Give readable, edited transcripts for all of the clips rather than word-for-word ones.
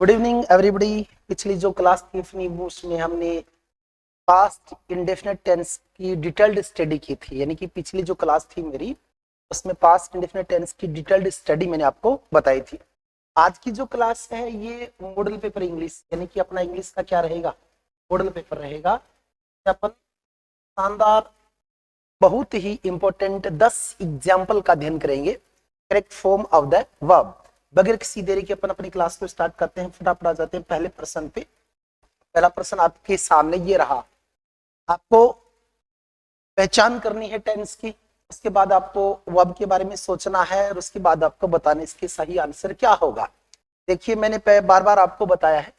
Good evening everybody. पिछली जो class थी अपनी वो उसमें हमने पास्ट इंडेफिनेट टेंस की डिटेल्ड स्टडी की थी। यानी कि पिछली जो क्लास थी मेरी उसमें पास्ट इंडेफिनेट टेंस की डिटेल्ड स्टडी मैंने आपको बताई थी। आज की जो क्लास है ये मॉडल पेपर इंग्लिश यानी कि अपना इंग्लिश का क्या रहेगा, मॉडल पेपर रहेगा। अपन शानदार बहुत ही इंपॉर्टेंट 10 एग्जाम्पल का अध्ययन करेंगे। Correct form of the verb. बगैर किसी देरी के अपन अपनी क्लास को स्टार्ट करते हैं, फटाफट आ जाते हैं पहले प्रश्न पे। पहला प्रश्न आपके सामने ये रहा, आपको पहचान करनी है टेंस की, उसके बाद आपको वर्ब के बारे में सोचना है और उसके बाद आपको बताना इसके सही आंसर क्या होगा। देखिए मैंने बार बार आपको बताया है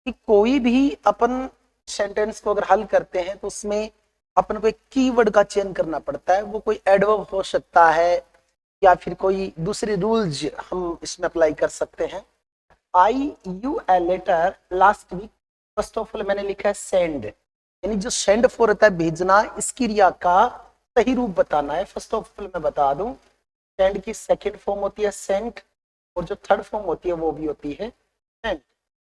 कि कोई भी अपन सेंटेंस को अगर हल करते हैं तो उसमें अपन को एक कीवर्ड का चयन करना पड़ता है। वो कोई एडवर्ब हो सकता है या फिर कोई दूसरे रूल्स हम इसमें अप्लाई कर सकते हैं। I you a letter last week. First of all मैंने लिखा है सेंड, यानी जो सेंड फॉर होता है भेजना, इस क्रिया का सही रूप बताना है। फर्स्ट ऑफ ऑल मैं बता दूं, सेंड की सेकंड फॉर्म होती है सेंट और जो थर्ड फॉर्म होती है वो भी होती है सेंट।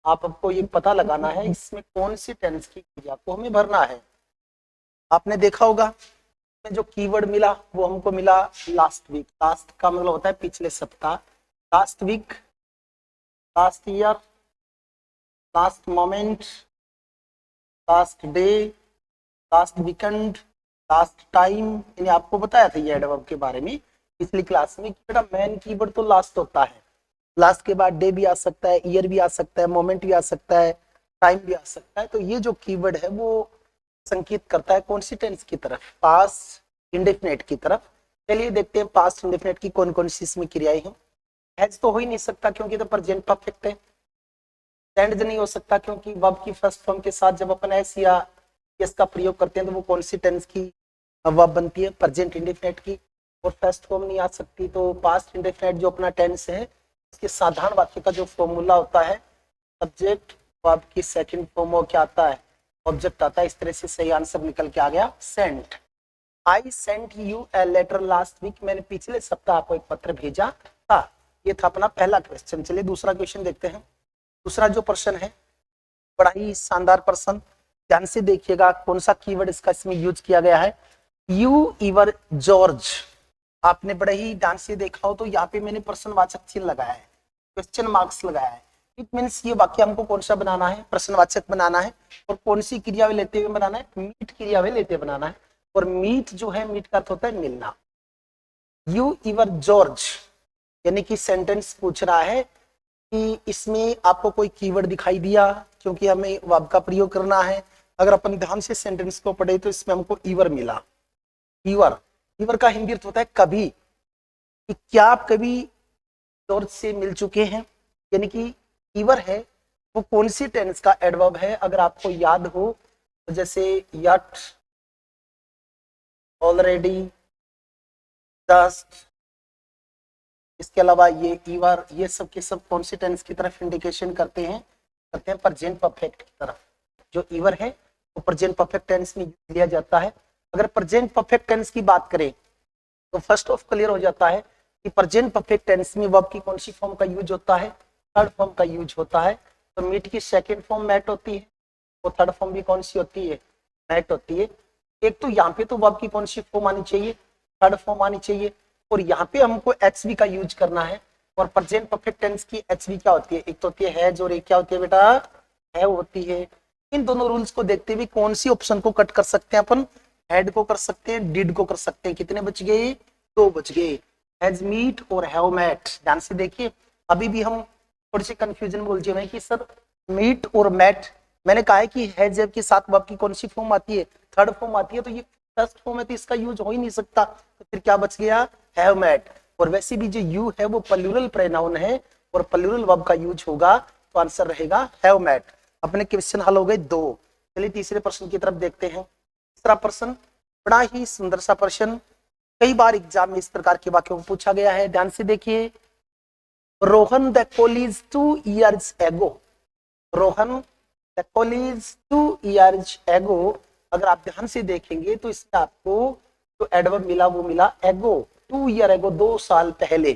आपको ये पता लगाना है इसमें कौन सी टेंस की क्रिया को हमें भरना है। आपने देखा होगा जो कीवर्ड मिला वो हमको मिला लास्ट वीक। लास्ट का मतलब होता है पिछले सप्ताह, last week, last year, last moment, last day, last weekend, last time. यानी आपको बताया था ये एडवर्ब के बारे में पिछली क्लास में कि बेटा मेन कीवर्ड तो लास्ट होता है। लास्ट के बाद डे भी आ सकता है, ईयर भी आ सकता है, मोमेंट भी आ सकता है, टाइम भी आ सकता है। तो ये जो कीवर्ड है वो संकेत करता है कौन सी टेंस की तरफ, पास्ट इंडेफिनेट की तरफ। चलिए देखते हैं पास्ट इंडेफिनेट की कौन कौन सी इसमें क्रियाएं हैं। हैज तो हो ही नहीं सकता क्योंकि तो प्रेजेंट परफेक्ट है। सेंड नहीं हो सकता क्योंकि वर्ब की फर्स्ट फॉर्म के साथ जब अपन एस या यस का प्रयोग करते हैं तो वो कौन सी टेंस की वर्ब बनती है, प्रेजेंट इंडेफिनेट की। और फर्स्ट फॉर्म नहीं आ सकती तो पास्ट इंडेफिनेट जो अपना टेंस है इसके साधारण वाक्य का जो फॉर्मूला होता है सब्जेक्ट वर्ब की सेकंड फॉर्म हो क्या आता है, ऑब्जेक्ट आता है। इस तरह से सही आंसर निकल के आ गया sent. I sent you a letter last week. मैंने पिछले सप्ताह आपको एक पत्र भेजा था। ये था अपना पहला क्वेश्चन। चलिए दूसरा क्वेश्चन देखते हैं। दूसरा जो प्रश्न है बड़ा ही शानदार प्रश्न, ध्यान से देखिएगा कौन सा कीवर्ड इसका इसमें यूज किया गया है। You इवर George. आपने बड़े ही ध्यान से देखा हो तो यहाँ पे मैंने प्रश्नवाचक चिन्ह लगाया है, क्वेश्चन मार्क्स लगाया है। इट मीन्स ये वाक्य हमको कौन सा बनाना है, प्रश्नवाचक बनाना है। और कौन सी क्रिया वे लेते हुए बनाना है, मीट क्रिया वे लेते बनाना है। और मीट जो है, मीट का अर्थ होता है मिलना। यू इवर जॉर्ज यानी कि सेंटेंस पूछ रहा है कि इसमें आपको कोई कीवर्ड दिखाई दिया, क्योंकि हमें वर्ब का प्रयोग करना है। अगर अपन ध्यान से सेंटेंस को पढ़े तो इसमें हमको ईवर मिला। ईवर, ईवर का हिंदी अर्थ होता है कभी, कि क्या आप कभी जॉर्ज से मिल चुके हैं। यानी कि ईवर है वो कौन सी टेंस का एडवर्ब है। अगर आपको याद हो तो जैसे यट, ऑलरेडी, जस्ट, इसके अलावा ये ईवर, ये सब के सब कौन सी टेंस की तरफ इंडिकेशन करते हैं प्रेजेंट परफेक्ट की तरफ। जो ईवर है वो प्रेजेंट परफेक्ट टेंस में लिया जाता है। अगर प्रेजेंट परफेक्ट टेंस की बात करें तो फर्स्ट ऑफ क्लियर हो जाता है कि प्रेजेंट परफेक्ट टेंस में वर्ब की कौन सी फॉर्म का यूज होता है, थर्ड फॉर्म का यूज होता है। तो मीट की सेकंड फॉर्म मैट होती है, वो थर्ड फॉर्म भी कौन सी होती है, मैट होती है। एक तो यहाँ पे तो वर्ब की कौन सी फॉर्म आनी चाहिए, थर्ड फॉर्म आनी चाहिए। और यहाँ पे हमको एचवी का यूज करना है। और प्रेजेंट परफेक्ट टेंस की एचवी क्या होती है, एक तो होती है हैज और एक क्या होती है बेटा, हैव होती है। इन दोनों रूल्स को देखते हुए कौन सी ऑप्शन को कट कर सकते हैं अपन, हैड को कर सकते हैं, डिड को कर सकते हैं। कितने बच गए, 2 बच गए, हैज मीट और हैव मैट। ध्यान से देखिए अभी भी हम थोड़ी सी कंफ्यूजन बोल रहे हैं कि सर मीट और मैट, मैंने कहा है कि हैज के साथ वर्ब की कौन सी फॉर्म आती है, थर्ड फॉर्म आती है। तो ये फर्स्ट फॉर्म है तो इसका यूज हो ही नहीं सकता, तो फिर क्या बच गया, हैव मैट। और वैसे भी जो यू है वो प्लूरल प्रोनाउन है और प्लूरल वर्ब का यूज होगा, तो आंसर रहेगा हैव मैट। अपने क्वेश्चन हल हो गए 2। चलिए तीसरे प्रश्न की तरफ देखते हैं। तीसरा प्रश्न बड़ा ही सुंदर सा प्रश्न, कई बार एग्जाम में इस प्रकार के वाक्यों को पूछा गया है। ध्यान से देखिए, Rohan the college 2 years ago। Rohan the college 2 years ago। अगर आप ध्यान से देखेंगे तो इसमें आपको जो एडवर्ब मिला वो मिला एगो, 2 year ago, 2 साल पहले,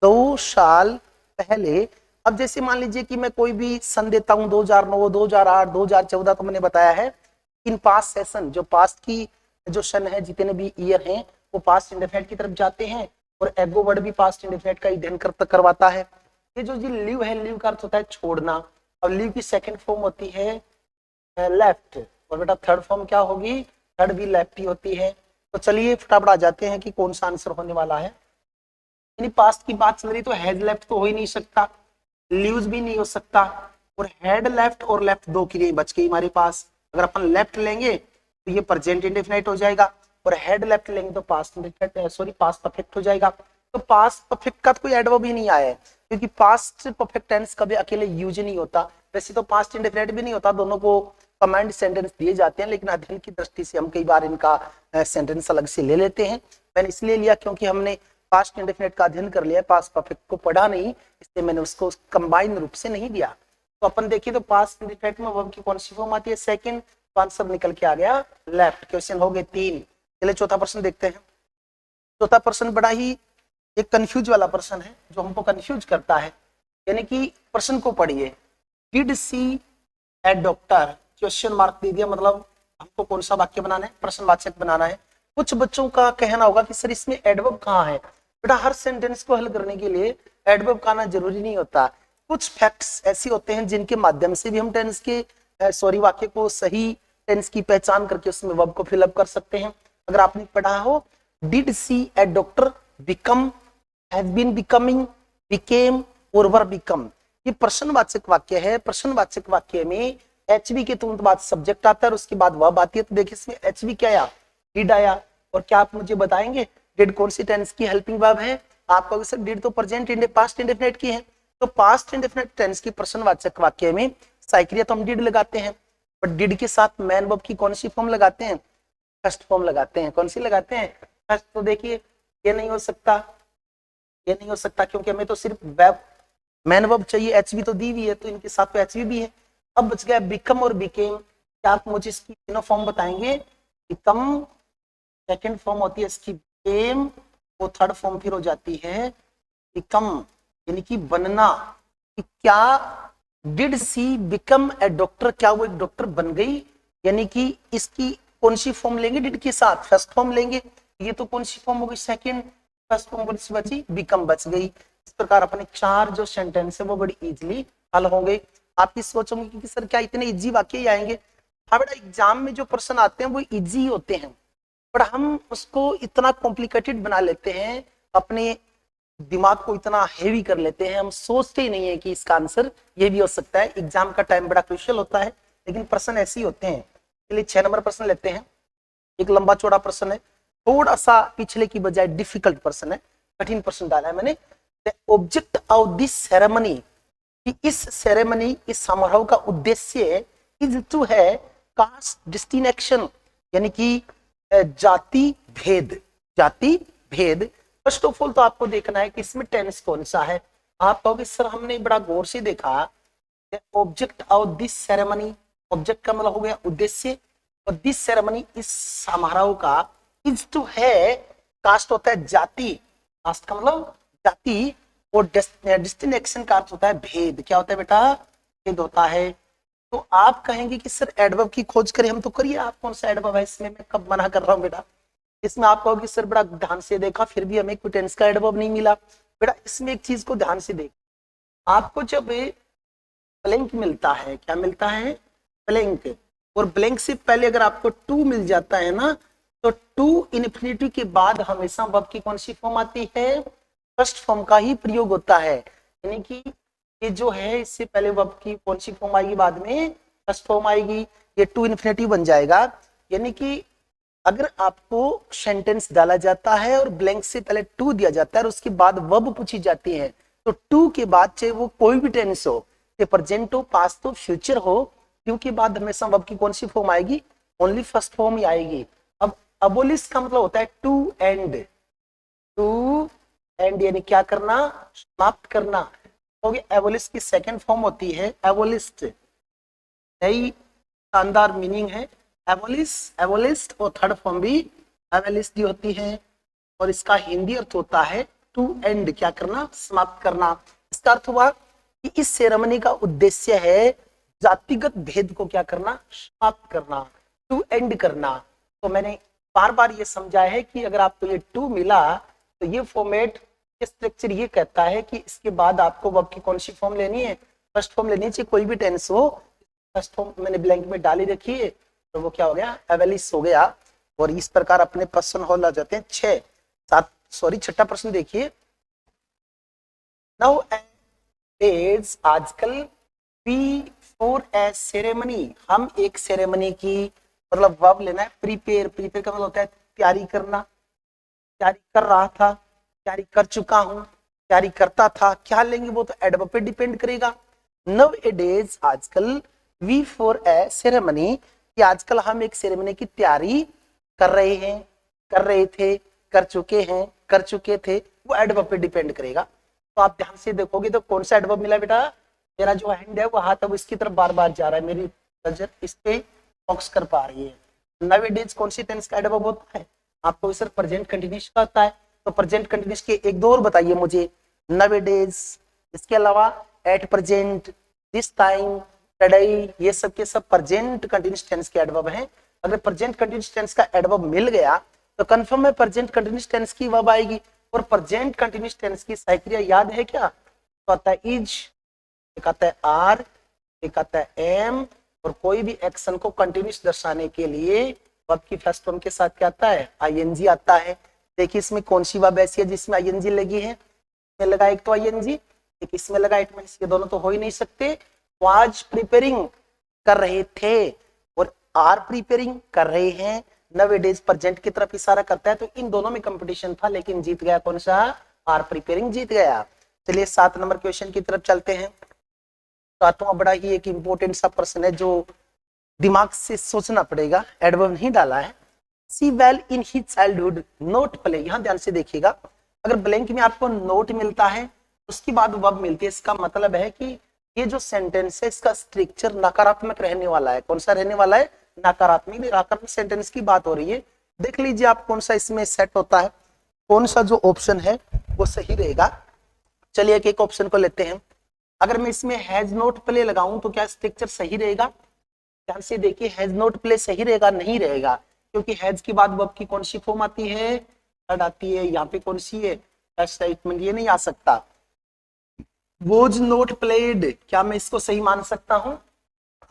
2 साल पहले। अब जैसे मान लीजिए कि मैं कोई भी सन देता हूं 2009, 2008, 2014, तो मैंने बताया है इन पास्ट सेशन, जो पास्ट की जो सन है, जितने भी ईयर हैं वो पास्ट इंडेफिनिट की तरफ जाते हैं, और एगो वर्ड भी पास्ट इंडेफिनिट का अध्ययन करवाता है। ये जो जी लीव है, लीव का अर्थ होता है छोड़ना, और लीव की सेकंड फॉर्म होती है लेफ्ट, और बेटा थर्ड फॉर्म क्या होगी, थर्ड भी लेफ्ट ही होती है। तो चलिए फटाफट आ जाते हैं कि कौन सा आंसर होने वाला है। यानी पास्ट की बात चल रही तो हैज लेफ्ट तो हो ही नहीं सकता, लीव्स भी नहीं हो सकता, और हैड लेफ्ट और लेफ्ट दो क्रिया बच गई हमारे पास। अगर अपन लेफ्ट लेंगे तो ये प्रेजेंट इंडेफिनिट हो जाएगा, और हेड लेफ्ट लेंगे तो past indefinite, sorry past perfect हो जाएगा। तो पास्ट परफेक्ट का तो कोई एडवर्ब ही नहीं आया है, क्योंकि पास्ट परफेक्ट टेंस कभी अकेले यूज नहीं होता। वैसे तो पास्ट इंडेफिनिट भी नहीं होता, दोनों को कमांड सेंटेंस दिए जाते हैं, लेकिन अध्ययन की दृष्टि से हम कई बार इनका सेंटेंस अलग से ले लेते हैं। मैंने इसलिए लिया क्योंकि हमने पास्ट इंडेफिनिट का अध्ययन कर लिया, पास्ट परफेक्ट को पढ़ा नहीं, इसलिए मैंने उसको कंबाइन रूप से नहीं दिया। तो अपन देखिए तो पास्ट इंडेफिनिट में वर्ब की कौन सी फॉर्म आती है, सेकंड, तो आंसर निकल के आ गया लेफ्ट। क्वेश्चन हो गए 3। चलिए चौथा प्रश्न देखते हैं। चौथा प्रश्न बड़ा ही एक कंफ्यूज वाला प्रश्न है, जो हमको कंफ्यूज करता है। यानी कि प्रश्न को पढ़िए, did C a doctor, question mark दे दिया, मतलब हमको कौन सा वाक्य बनाना है, प्रश्नवाचक बनाना है। कुछ बच्चों का कहना होगा कि सर इसमें एडवर्ब कहाँ है। बेटा हर सेंटेंस को हल करने के लिए एडवर्ब का आना जरूरी नहीं होता। कुछ फैक्ट्स ऐसे होते हैं जिनके माध्यम से भी हम टेंस के वाक्य को सही टेंस की पहचान करके उसमें वर्ब को फिलअप कर सकते हैं। अगर आपने पढ़ा हो did C a doctor become, has been becoming, became और वर बिकम, ये प्रश्नवाचक वाक्य है। प्रश्नवाचक वाक्य में एचवी के तुरंत बाद सब्जेक्ट आता है और उसके बाद वर्ब आती है। तो देखिए इसमें एचवी क्या आया, डिड आया। और क्या आप मुझे बताएंगे डिड कौन सी टेंस की हेल्पिंग वर्ब है। आप कहोगे सर डिड तो प्रेजेंट पास्ट इंडेफिनिट की है, तो पास्ट इंडेफिनिट टेंस की प्रश्नवाचक वाक्य में साइक्रिया तो हम डिड लगाते हैं, बट डिड के साथ मैन वर्ब की कौन सी फॉर्म लगाते हैं, फर्स्ट फॉर्म लगाते हैं। कौन सी लगाते हैं, फर्स्ट। तो देखिए ये नहीं हो सकता, ये नहीं हो सकता, क्योंकि हमें तो सिर्फ वेब मैन वर्ब चाहिए, एचवी तो दी हुई है, तो इनके साथ तो एचवी भी है। अब बच गया बिकम और बिकेम। क्या आप मुझे इसकी तीनों फॉर्म बताएंगे। बिकम सेकंड फॉर्म होती है इसकी, बिकेम वो थर्ड फॉर्म फिर हो जाती है बिकम, यानी कि बनना। कि क्या did she become a doctor, क्या वो एक डॉक्टर बन गई, यानी कि इसकी कौन सी फॉर्म लेंगे, डिड के साथ फर्स्ट फॉर्म लेंगे। ये तो कौन सी फॉर्म हो गई, सेकंड। फर्स्ट फॉर्म कौन सी बची, बिकम बच गई। इस प्रकार अपने 4 जो सेंटेंस है वो बड़ी इजीली हल होंगे। आप इस सोचोगे कि सर क्या इतने इजी वाक्य ही आएंगे। हाँ बेटा एग्जाम में जो प्रश्न आते हैं वो इजी होते हैं, पर हम उसको इतना कॉम्प्लिकेटेड बना लेते हैं, अपने दिमाग को इतना हेवी कर लेते हैं, हम सोचते ही नहीं है कि इसका आंसर ये भी हो सकता है। एग्जाम का टाइम बड़ा क्रूशियल होता है, लेकिन प्रश्न ऐसे ही होते हैं। चलिए 6 नंबर प्रश्न लेते हैं। एक लंबा चौड़ा प्रश्न है, थोड़ा सा पिछले की बजाय डिफिकल्ट प्रश्न है, कठिन प्रश्न डाला है मैंने। The object of this ceremony, कि इस सेरेमनी, इस समारोह का उद्देश्य इज टू है कास्ट डिस्टिंक्शन, यानी कि जाति भेद, जाति भेद। फर्स्ट ऑफ ऑल तो आपको देखना है कि इसमें टेंस कौन सा है। आप कहोगे सर हमने बड़ा गौर से देखा, object of this ceremony, object का मतलब हो गया उद्देश्य, और दिस सेरेमनी इस समारोह का, इज टू है कास्ट होता है जाति, कास्ट का मतलब जाति, और डिस्टिंक्शन का अर्थ होता है भेद। क्या होता है बेटा, भेद होता है। तो आप कहेंगे कि सर एडवर्ब की खोज करें, हम तो करिए, आप कौन सा एडवर्ब है इसमें, मैं कब मना कर रहा हूँ बेटा। इसमें आप कहोगे सर बड़ा ध्यान से देखा फिर भी हमें कोई टेंस का एडवर्ब नहीं मिला। बेटा इसमें एक चीज को ध्यान से देख, आपको जब ब्लैंक मिलता है, क्या मिलता है, ब्लैंक, और ब्लैंक से पहले अगर आपको टू मिल जाता है ना, तो टू इन्फिनिटी के बाद हमेशा वर्ब की कौन सी फॉर्म आती है, फर्स्ट फॉर्म का ही प्रयोग होता है। यानी कि ये जो है इससे पहले वर्ब की कौन सी फॉर्म आएगी, बाद में फर्स्ट फॉर्म आएगी, ये टू इन्फिनिटी बन जाएगा। यानी कि अगर आपको सेंटेंस डाला जाता है और ब्लैंक से पहले टू दिया जाता है और उसके बाद वर्ब पूछी जाती है, तो टू के बाद चाहे वो कोई भी टेंस हो, चाहे प्रेजेंट हो, पास्ट हो, फ्यूचर हो, टू के बाद हमेशा वर्ब की कौन सी फॉर्म आएगी, ओनली फर्स्ट फॉर्म ही आएगी। अब अबोलिश का मतलब होता है टू एंड, टू एंड यानी क्या करना, समाप्त करना। तो एबोलिश की सेकंड फॉर्म होती है एबोलिस्ट, नई शानदार मीनिंग है एबोलिश, एबोलिस्ट, और थर्ड फॉर्म भी एबोलिस्ट होती है, और इसका हिंदी अर्थ होता है टू एंड, क्या करना, समाप्त करना। इसका अर्थ हुआ कि इस सेरेमनी का उद्देश्य है जातिगत भेद को क्या करना, समाप्त करना, टू एंड करना। तो मैंने बार बार ये समझाया है कि अगर आपको ये टू मिला तो ये फॉर्मेट, ये स्ट्रक्चर ये कहता है कि इसके बाद आपको वर्ब की कौन सी फॉर्म लेनी है, फर्स्ट फॉर्म लेनी चाहिए, कोई भी टेंस हो। फर्स्ट फॉर्म मैंने ब्लैंक में डाली रखी है, तो वो क्या हो गया, एवेलिस हो गया। और इस प्रकार अपने प्रश्न हॉल आ जाते हैं 6 प्रश्न देखिए। नाउ डेज, आजकल, बिफोर ए सेरेमनी, हम एक सेरेमनी की, मतलब वर्ब लेना है, प्रिपेयर, प्रिपेयर का मतलब होता है तैयारी करना, तैयारी कर रहा था, तैयारी कर चुका हूं, तैयारी करता था, क्या लेंगे वो तो एडवर्ब पे डिपेंड करेगा। नव ए डेज, आजकल, वी फॉर ए सेरेमनी, कि आजकल हम एक सेरेमनी की तैयारी कर रहे हैं, कर रहे थे, कर चुके हैं, कर चुके थे, वो एडवर्ब पे डिपेंड करेगा। तो आप ध्यान से देखोगे तो कौन सा एडवर्ब मिला बेटा, मेरा जो हैंड है वो हाथ अब इसकी तरफ बार बार जा रहा है, मेरी नजर इस पे फोकस कर पा रही है। नाउअडेज कौन सी टेंस का एडवर्ब होता है, आपको सर प्रेजेंट कंटिन्यूअस का होता है, तो प्रेजेंट कंटिन्यूअस के एक दो और बताइए मुझे। नाउअडेज, इसके अलावा at present, this time, today, ये सब के सब प्रेजेंट कंटिन्यूअस टेंस के एडवर्ब हैं। अगर प्रेजेंट कंटिन्यूअस टेंस का एडवर्ब मिल गया तो कंफर्म है प्रेजेंट कंटिन्यूअस टेंस की वर्ब आएगी। और प्रेजेंट कंटिन्यूअस टेंस की सहायक क्रिया याद है क्या, तो आता है इज, एक आता है आर, एक आता है एम, और कोई भी एक्शन को कंटिन्यूअस दर्शाने के लिए वर्ब की फर्स्ट फॉर्म के साथ क्या आता है, आईएनजी आता है। देखिए इसमें कौन सी वर्ब ऐसी है जिसमें आईएनजी लगी है, इसमें लगा एक तो आईएनजी, एक इसमें लगा इट मींस ये दोनों तो हो ही नहीं सकते। वाज प्रिपेयरिंग, कर रहे थे, और आर प्रिपेयरिंग, कर रहे हैं। नाउअडेज प्रेजेंट की तरफ इशारा करता है, तो इन दोनों में कंपटीशन था लेकिन जीत गया कौन सा, आर प्रिपेयरिंग जीत गया। चलिए 7 नंबर क्वेश्चन की तरफ चलते हैं। 7वां बड़ा ही एक इंपॉर्टेंट सा प्रश्न है जो दिमाग से सोचना पड़ेगा, एडवर्ब नहीं डाला है। See well in his childhood, note play, यहां ध्यान से देखिएगा, अगर ब्लैंक में आपको नोट मिलता है उसके बाद वर्ब मिलती है, इसका मतलब है कि ये जो सेंटेंस है इसका स्ट्रक्चर नकारात्मक रहने वाला है। कौन सा रहने वाला है, नकारात्मक। नकारात्मक सेंटेंस की बात हो रही है, देख लीजिए आप कौन सा इसमें सेट होता है, कौन सा जो ऑप्शन है वो सही रहेगा। चलिए एक एक ऑप्शन को लेते हैं। अगर मैं इसमें हैज नोट प्ले लगाऊं तो क्या स्ट्रक्चर सही रहेगा, ध्यान से देखिए, हैज नोट प्ले सही रहेगा, नहीं रहेगा, क्योंकि हैज के बाद वर्ब की कौन सी फॉर्म आती है, थर्ड आती है। यहाँ पे कौन सी है, स्टेटमेंट, ये नहीं आ सकता। वोज नोट प्लेड, क्या मैं इसको सही मान सकता हूं,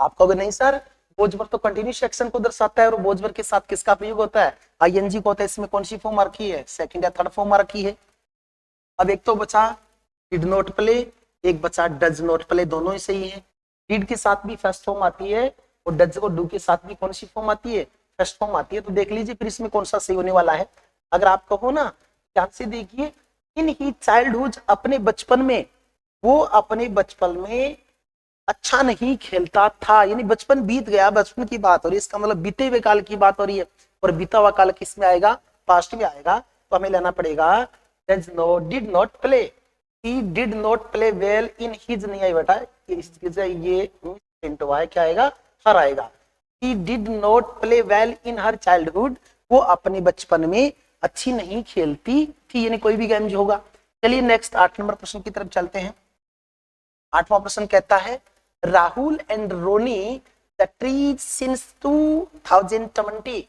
आप कहोगे नहीं सर, वोज वर्ब तो कंटिन्यूअस एक्शन को दर्शाता है और वोज वर्ब के साथ किसका प्रयोग होता है, आईएनजी को होता है। इसमें कौन सी फॉर्म रखी है, सेकंड या थर्ड फॉर्म रखी है। अब एक तो बचा डिड नॉट प्ले, एक बचा डज नॉट प्ले, दोनों ही सही है। डिड के साथ भी फर्स्ट फॉर्म आती है और डज और डू के साथ भी कौन सी फॉर्म आती है, फर्स्ट फॉर्म आती है। तो देख लीजिए फिर इसमें कौन सा सही होने वाला है। अगर आप कहो ना, ध्यान से देखिए, इन ही चाइल्डहुड, अपने बचपन में, वो अपने बचपन में अच्छा नहीं खेलता था, यानी बचपन बीत गया, बचपन की बात हो रही है, इसका मतलब बीते हुए काल की बात हो रही है। और बीता हुआ काल किस में आएगा, पास्ट में आएगा। तो हमें लेना पड़ेगा did not play, he did not play well in his, नहीं आई बेटा, ये क्या आएगा, हर आएगा। He did not play well in her childhood, वो अपने बचपन में अच्छी नहीं खेलती थी, यानी कोई भी गेम जो होगा। चलिए नेक्स्ट 8 नंबर प्रश्न की तरफ चलते हैं। 8वां प्रश्न कहता है, Rahul and Ronnie the trees since 2020,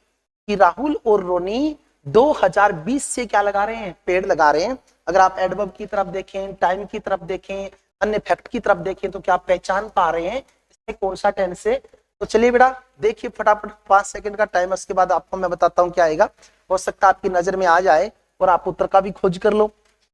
कि राहुल और रोनी 2020 से क्या लगा रहे हैं, पेड़ लगा रहे हैं। अगर आप एडवर्ब की तरफ देखें, टाइम की तरफ देखें, अन्य फैक्ट की तरफ देखें, तो क्या आप पहचान पा रहे हैं इसमें कौन सा टेंस है। तो चलिए बेटा देखिए फटाफट, 5 सेकंड का टाइम, उसके बाद आपको मैं बताता हूँ क्या आएगा। हो सकता है आपकी नजर में आ जाए और आप उत्तर का भी खोज कर लो।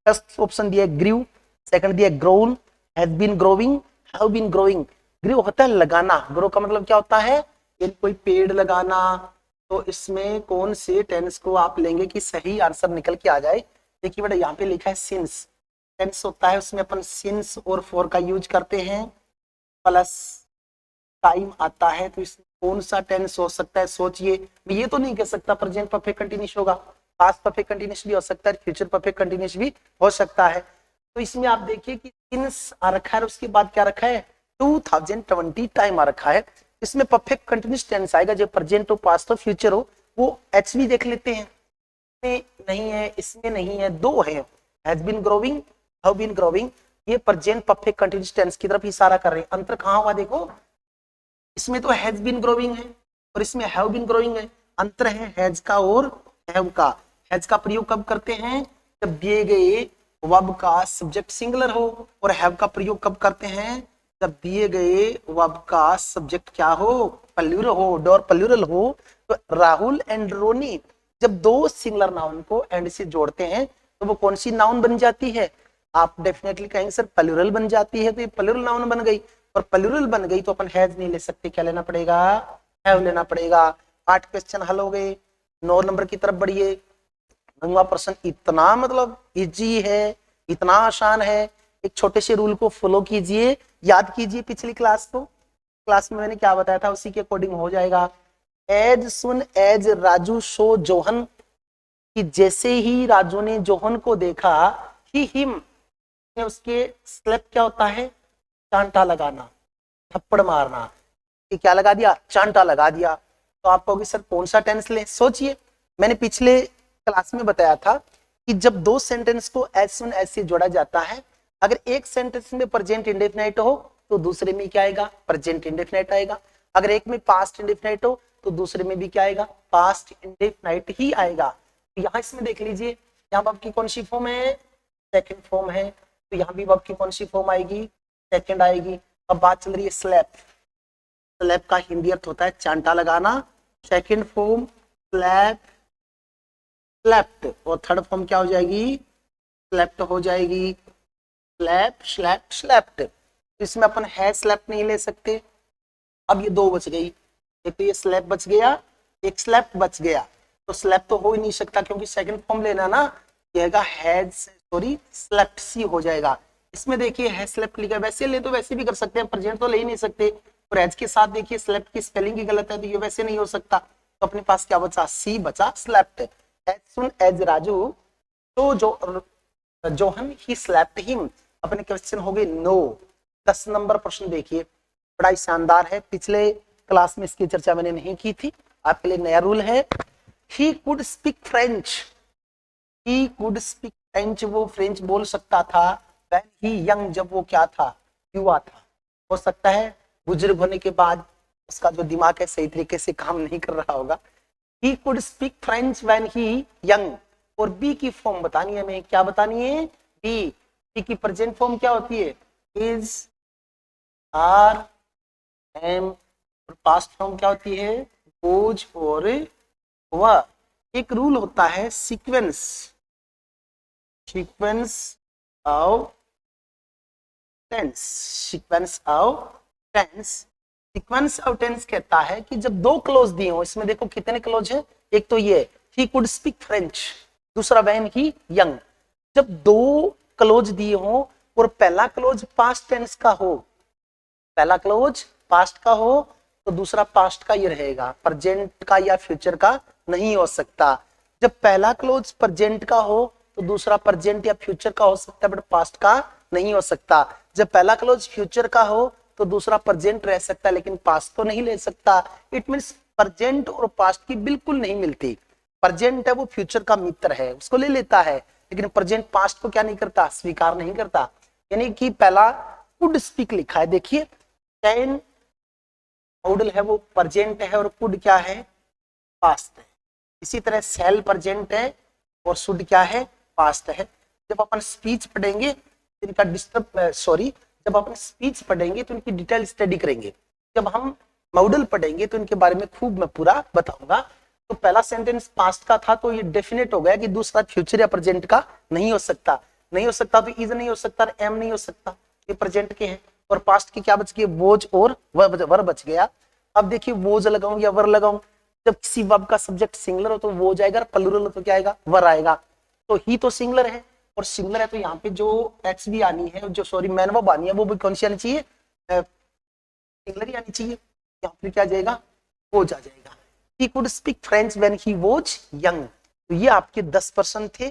फर्स्ट ऑप्शन दिया ग्रीव, सेकंड दिया grown, has been growing, have been growing. Grieve होता है लगाना, ग्रो का मतलब क्या होता है, कोई पेड़ लगाना। तो इसमें कौन से टेंस को आप लेंगे कि सही आंसर निकल के आ जाए। देखिए बेटा यहाँ पे लिखा है सिंस, टेंस होता है उसमें अपन सिंस और फॉर का यूज करते हैं, प्लस टाइम आता है। तो इसमें कौन सा टेंस हो सकता है, सोचिए। मैं ये तो नहीं कह सकता प्रेजेंट परफेक्ट कंटीन्यूअस होगा, पास्ट परफेक्ट कंटीन्यूअस भी हो सकता है, फ्यूचर परफेक्ट कंटीन्यूअस भी हो सकता है। तो इसमें आप देखिए कि सिंस आ रखा है, उसके बाद क्या रखा है, 2020 टाइम आ रखा है। इसमें परफेक्ट कंटीन्यूअस टेंस आएगा, जो प्रेजेंट हो, पास्ट हो, फ्यूचर हो। वो एच भी देख लेते हैं, इसमें नहीं है, इसमें नहीं है, दो है, has been growing, have been growing. ये प्रेजेंट परफेक्ट कंटीन्यूअस टेंस की तरफ इशारा कर रहे हैं। अंतर कहाँ हुआ देखो, इसमें तो हैज बीन ग्रोइंग है और इसमें हैव बीन ग्रोइंग है। अंतर है हैज का और हैव का। हैज का प्रयोग कब करते हैं, जब दिए गए वर्ब का सब्जेक्ट सिंगुलर हो, और हैव का प्रयोग कब करते हैं, जब दिए गए वर्ब का सब्जेक्ट क्या हो, प्लूरल हो, और प्लूरल हो। तो राहुल एंड रोनी जब दो सिंगुलर नाउन को एंड से जोड़ते हैं तो वो कौन सी नाउन बन जाती है, आप डेफिनेटली कहेंगे सर प्लूरल बन जाती है। तो ये प्लूरल नाउन बन गई, और प्लूरल बन गई तो अपन हैज नहीं ले सकते, क्या लेना पड़ेगा, हैव लेना पड़ेगा। 8 क्वेश्चन हल हो गए। 9 नंबर की तरफ बढ़िए। 9वां प्रश्न इतना मतलब इजी है, इतना आसान है। एक छोटे से रूल को फॉलो कीजिए, याद कीजिए पिछली क्लास को। क्लास में मैंने क्या बताया था उसी के अकॉर्डिंग हो जाएगा। As soon as Raju saw John, कि जैसे ही राजू ने जोहन को देखा, ही हिम, उसके स्लैप क्या होता है, चांटा लगाना, थप्पड़ मारना, ये क्या लगा दिया, चांटा लगा दिया। तो आप कहोगे सर कौन सा टेंस ले, सोचिए। मैंने पिछले क्लास में बताया था कि जब दो सेंटेंस को एज सुन एज से जोड़ा जाता है, अगर एक सेंटेंस में प्रेजेंट इंडेफिनिट हो तो दूसरे में क्या आएगा, प्रेजेंट इंडेफिनिट आएगा। अगर एक में पास्ट इंडेफिनिट हो तो दूसरे में भी क्या आएगा, पास्ट इंडेफिनिट ही आएगा। तो यहाँ इसमें देख लीजिए, यहाँ वर्ब की कौन सी फॉर्म है, सेकंड फॉर्म है। तो यहाँ भी वर्ब की कौन सी फॉर्म आएगी, सेकंड आएगी। अब बात चल रही है स्लैप। स्लैप का हिंदी अर्थ होता है चांटा लगाना, सेकंड फॉर्म स्लैप, स्लैप्ड, और थर्ड फॉर्म क्या हो जाएगी, स्लैप्ड हो जाएगी। Slap slap slapped. इसमें अपन है स्लैप नहीं ले सकते। अब ये दो बच गई, एक तो ये स्लैप बच गया, एक स्लैप बच गया। तो स्लैप तो हो ही नहीं सकता क्योंकि सेकंड फॉर्म लेना ना, ये हैज सॉरी स्लैप्ड सी हो जाएगा। इसमें देखिए है स्लैप्ड लिखा, वैसे ले तो वैसे भी कर सकते हैं, प्रेजेंट तो ले ही नहीं सकते। और एज के साथ देखिए स्लैप्ड की स्पेलिंग ही गलत है तो ये वैसे नहीं हो सकता। तो अपने पास क्या बचा, सी बचा, slapped. As soon as Raju तो जोहन ही स्लैप्ड हिम। अपने क्वेश्चन हो गए 9। 10 नंबर प्रश्न देखिए, बड़ा ही शानदार है। पिछले क्लास में इसकी चर्चा मैंने नहीं की थी, आपके लिए नया रूल है। He could speak French, he could speak French, वो फ्रेंच बोल सकता था। व्हेन ही यंग, जब वो क्या था, युवा था। हो सकता है बुजुर्ग होने के बाद उसका जो दिमाग है सही तरीके से काम नहीं कर रहा होगा। He could speak French when he young. और बी की फॉर्म बतानी है हमें, क्या बतानी है, बी। बी की प्रेजेंट फॉर्म क्या होती है, इज, आर, एम। और पास्ट फॉर्म क्या होती है, वोज और वर। एक रूल होता है sequence, sequence of tense, sequence of tense. Sequence of tense कहता है कि जब दो क्लोज दिए हो, इसमें देखो कितने क्लोज है, एक तो ये ही कुड स्पीक फ्रेंच, दूसरा व्हेन ही यंग। जब दो क्लोज दिए हो और पहला क्लोज पास्ट टेंस का हो, पहला क्लोज पास्ट का हो तो दूसरा पास्ट का ही रहेगा, प्रेजेंट का या फ्यूचर का नहीं हो सकता। जब पहला क्लोज प्रेजेंट का हो तो दूसरा प्रेजेंट या फ्यूचर का हो सकता है बट पास्ट का नहीं हो सकता। जब पहला क्लोज फ्यूचर का हो तो दूसरा प्रेजेंट रह सकता है लेकिन पास्ट तो नहीं ले सकता। इट मींस प्रेजेंट और पास्ट की बिल्कुल नहीं मिलती। प्रेजेंट है वो फ्यूचर का मित्र है, उसको ले लेता है, लेकिन प्रेजेंट पास्ट को क्या नहीं करता, स्वीकार नहीं करता। यानी कि पहला कुड स्पीक लिखा है, देखिए कैन मॉडल है वो प्रेजेंट है और कुड क्या है, पास्ट है। इसी तरह सेल प्रेजेंट है और शुड क्या है, पास्ट है। जब अपन स्पीच पढ़ेंगे इनका जब अपन स्पीच पढ़ेंगे तो इनकी डिटेल स्टडी करेंगे। जब हम मॉडल पढ़ेंगे तो इनके बारे में खूब मैं पूरा बताऊंगा। तो पहला सेंटेंस पास्ट का था तो ये डेफिनेट हो गया कि दूसरा फ्यूचर या प्रेजेंट का नहीं हो सकता। नहीं हो सकता तो इज नहीं हो सकता, एम नहीं हो सकता, ये प्रेजेंट के हैं। और पास्ट की क्या बच गई, वोज और वर बच गया। अब देखिए वोज लगाऊं या वर लगाऊं, जब किसी वर्ब का सब्जेक्ट सिंगुलर हो तो वो जाएगा, प्लूरल हो तो क्या आएगा, वर आएगा। तो ही तो सिंगुलर है और सिंगुलर है तो यहाँ पे जो एच भी आनी है, जो सॉरी मैन वर्ब आनी है वो भी कौन सी आनी चाहिए, सिंगुलर ही आनी चाहिए। यहाँ पे क्या जाएगा, वोज आ जाएगा। He could speak French when he was young। तो ये आपके 10% थे।